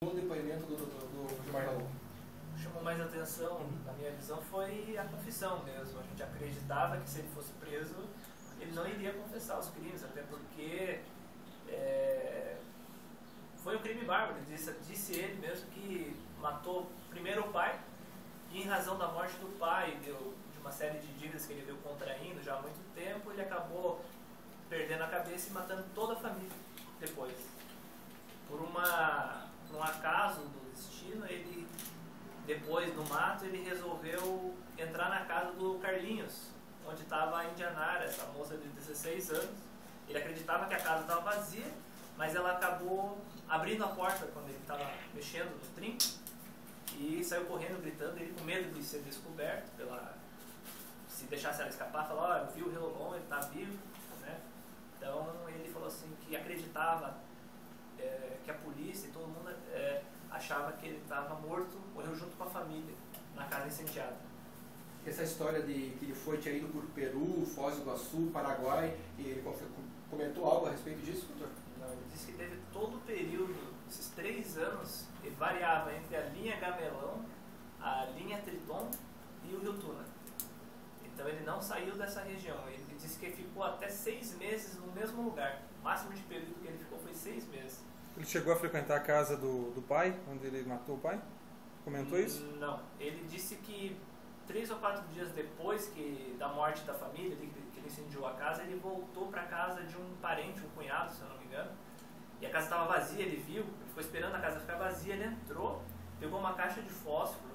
O depoimento do Gilmar Raul? Chamou mais atenção, na minha visão, foi a confissão mesmo. A gente acreditava que se ele fosse preso, ele não iria confessar os crimes, até porque foi um crime bárbaro. Disse ele mesmo que matou primeiro o pai, e em razão da morte do pai, de uma série de dívidas que ele veio contraindo já há muito tempo, ele acabou perdendo a cabeça e matando toda a família depois. Por um acaso do destino, ele, depois no mato, ele resolveu entrar na casa do Carlinhos, onde estava a Indianara, essa moça de 16 anos. Ele acreditava que a casa estava vazia, mas ela acabou abrindo a porta quando ele estava mexendo no trinco e saiu correndo, gritando, ele com medo de ser descoberto, se deixasse ela escapar, falou: eu vi o Relon, ele está vivo, né? Então ele falou assim que acreditava que a polícia e todo mundo achava que ele estava morto, morreu junto com a família, na casa incendiada. Essa história de que ele tinha ido por Peru, Foz do Iguaçu, Paraguai, e ele comentou algo a respeito disso, doutor? Não, ele disse que teve todo o período, esses 3 anos, ele variava entre a linha Gamelão, a linha Triton e o Rio Tuna. Então ele não saiu dessa região. Ele disse que ficou até 6 meses no mesmo lugar. O máximo de período que ele ficou foi 6 meses. Ele chegou a frequentar a casa do pai, onde ele matou o pai? Comentou isso? Não. Ele disse que 3 ou 4 dias depois da morte da família, que ele incendiou a casa, ele voltou para a casa de um parente, um cunhado, se eu não me engano. E a casa estava vazia, ele viu, ele ficou esperando a casa ficar vazia, ele entrou, pegou uma caixa de fósforo,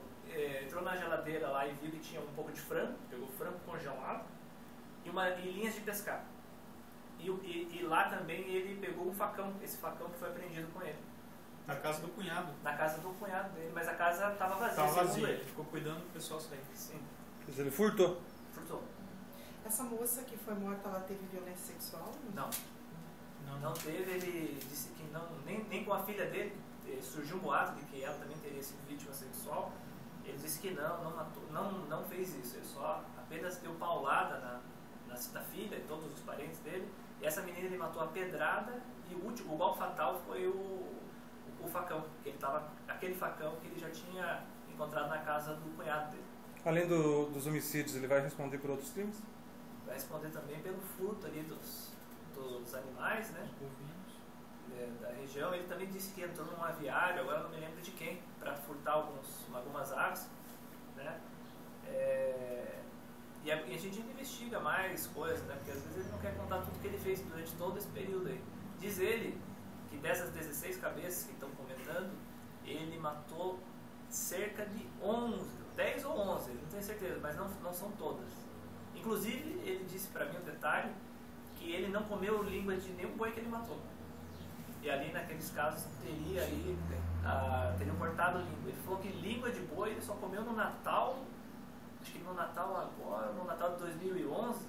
entrou na geladeira lá e viu que tinha um pouco de frango, pegou frango congelado e linhas de pescar. E lá também ele pegou um facão, esse facão que foi apreendido com ele. Na casa do cunhado? Na casa do cunhado dele, mas a casa estava vazia. Estava vazia, ele ficou cuidando do pessoal sair. Sim. Quer dizer, ele furtou? Furtou. Essa moça que foi morta, ela teve violência sexual? Não teve, ele disse que não, nem com a filha dele, surgiu um boato de que ela também teria sido vítima sexual. Ele disse que não matou, não fez isso, ele só apenas deu paulada na filha e todos os parentes dele. E essa menina ele matou a pedrada e o golpe fatal foi o facão, aquele facão que ele já tinha encontrado na casa do cunhado dele. Além dos homicídios, ele vai responder por outros crimes? Vai responder também pelo furto ali dos animais, né? Da região. Ele também disse que entrou num aviário, agora não me lembro de quem, para furtar algumas aves, né? E a gente investiga mais coisas, né? Porque às vezes ele não quer contar tudo que ele fez durante todo esse período aí. Diz ele que dessas 16 cabeças que estão comentando, ele matou cerca de 10 ou 11, ele não tem certeza, mas não são todas. Inclusive, ele disse para mim um detalhe, que ele não comeu língua de nenhum boi que ele matou. E ali naqueles casos teriam cortado língua. Ele falou que língua de boi ele só comeu no Natal, acho que no Natal agora, no Natal de 2011,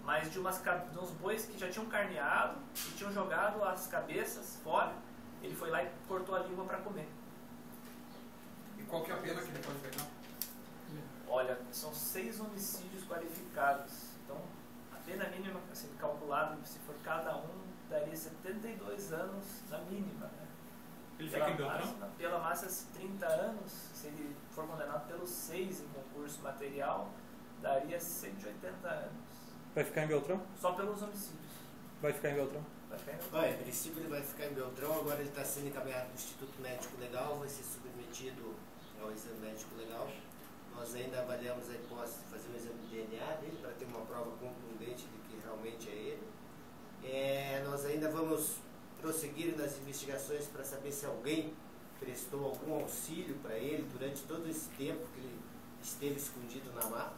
mas de uns bois que já tinham carneado e tinham jogado as cabeças fora, ele foi lá e cortou a língua para comer. E qual que é a pena que ele pode pegar? Olha, são 6 homicídios qualificados. Então, a pena mínima, assim, calculada, se for cada um, daria 72 anos na mínima, né? Ele fica em Beltrão? Pela massa, 30 anos, se ele for condenado pelos 6 em concurso material, daria 180 anos. Vai ficar em Beltrão? Só pelos homicídios. Vai ficar em Beltrão? Vai ficar em Beltrão. Olha, em princípio ele vai ficar em Beltrão, agora ele está sendo encaminhado para o Instituto Médico Legal, vai ser submetido ao exame médico legal. Nós ainda avaliamos a hipótese de fazer um exame de DNA dele para ter uma prova contundente de que realmente é ele. Nós ainda vamos prosseguir nas investigações para saber se alguém prestou algum auxílio para ele durante todo esse tempo que ele esteve escondido na mata,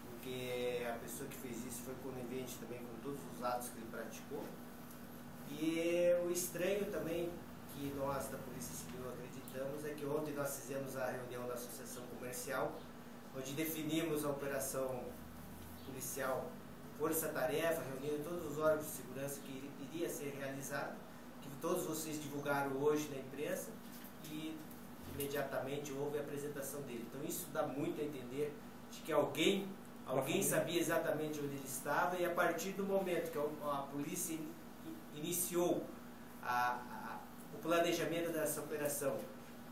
porque a pessoa que fez isso foi conivente também com todos os atos que ele praticou. E o estranho também que nós da Polícia Civil acreditamos é que ontem nós fizemos a reunião da Associação Comercial, onde definimos a operação policial força-tarefa, reunindo todos os órgãos de segurança que iria ser realizado, que todos vocês divulgaram hoje na imprensa e imediatamente houve a apresentação dele. Então isso dá muito a entender de que alguém sabia exatamente onde ele estava, e a partir do momento que a polícia iniciou o planejamento dessa operação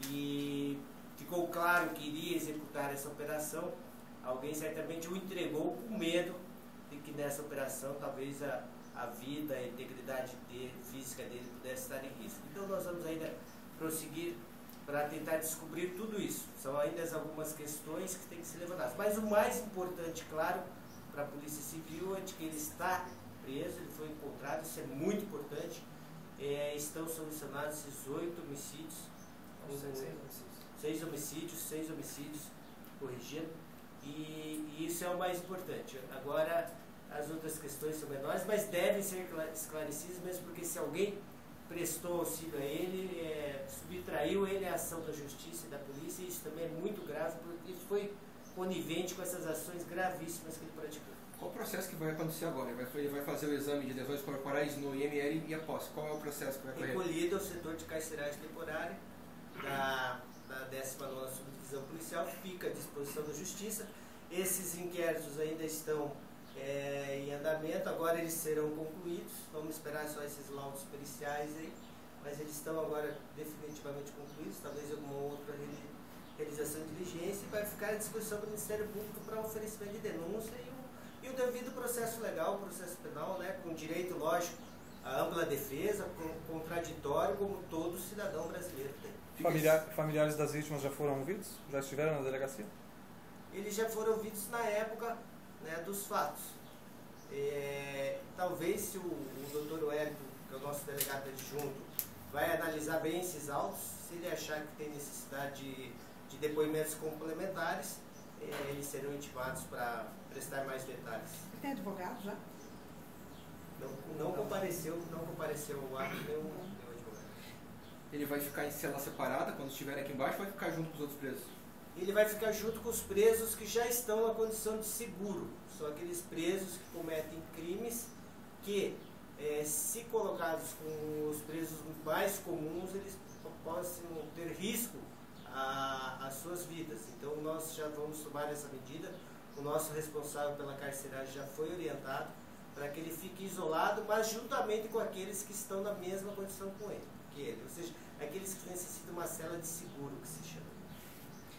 e ficou claro que iria executar essa operação, alguém certamente o entregou com medo de que nessa operação talvez a vida, a integridade física dele pudesse estar em risco. Então nós vamos ainda prosseguir para tentar descobrir tudo isso. São ainda algumas questões que têm que ser levantadas. Mas o mais importante, claro, para a Polícia Civil é de que ele está preso, ele foi encontrado, isso é muito importante. Estão solucionados esses 8 homicídios. 6 homicídios, corrigindo. E isso é o mais importante. Agora, as outras questões são menores, mas devem ser esclarecidas, mesmo porque se alguém prestou auxílio a ele, subtraiu ele à ação da justiça e da polícia, e isso também é muito grave, porque foi conivente com essas ações gravíssimas que ele praticou. Qual o processo que vai acontecer agora? Ele vai fazer o exame de lesões corporais no IML e após? Qual é o processo que vai correr? Recolhido ao setor de carceragem temporária da 19ª Subdivisão Policial, fica à disposição da Justiça. Esses inquéritos ainda estão em andamento, agora eles serão concluídos, vamos esperar só esses laudos periciais aí, mas eles estão agora definitivamente concluídos, talvez alguma outra realização de diligência, e vai ficar à disposição do Ministério Público para oferecimento de denúncia e o devido processo legal, o processo penal, né, com direito, lógico, a ampla defesa, contraditório, como todo cidadão brasileiro tem. Familiares das vítimas já foram ouvidos? Já estiveram na delegacia? Eles já foram ouvidos na época, né, dos fatos. Talvez se o doutor Wellington, que é o nosso delegado adjunto, vai analisar bem esses autos, se ele achar que tem necessidade de depoimentos complementares, eles serão intimados para prestar mais detalhes. Tem advogado já? Não compareceu ao ato nenhum advogado. Ele vai ficar em cela separada quando estiver aqui embaixo ou vai ficar junto com os outros presos? Ele vai ficar junto com os presos que já estão na condição de seguro. São aqueles presos que cometem crimes que, se colocados com os presos mais comuns, eles possam ter risco às suas vidas. Então nós já vamos tomar essa medida. O nosso responsável pela carceragem já foi orientado para que ele fique isolado, mas juntamente com aqueles que estão na mesma condição que ele. Ou seja, aqueles que necessitam uma cela de seguro, que se chama.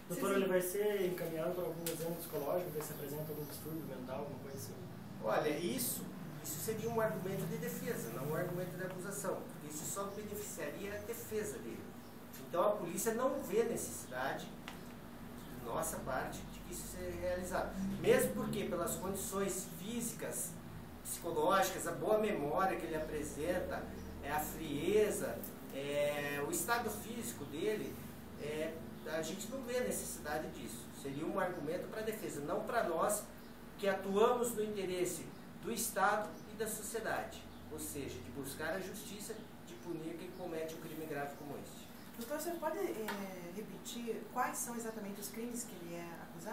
Doutor, ele vai ser encaminhado para algum exame psicológico, ver se apresenta algum distúrbio mental, alguma coisa assim? Olha, isso seria um argumento de defesa, não um argumento de acusação, porque isso só beneficiaria a defesa dele. Então a polícia não vê necessidade, de nossa parte, de que isso seja realizado. Mesmo porque, pelas condições físicas, psicológicas, a boa memória que ele apresenta, a frieza, o estado físico dele, a gente não vê necessidade disso. Seria um argumento para a defesa, não para nós que atuamos no interesse do Estado e da sociedade. Ou seja, de buscar a justiça, de punir quem comete um crime grave como este. Doutor, você pode repetir quais são exatamente os crimes que ele é acusado?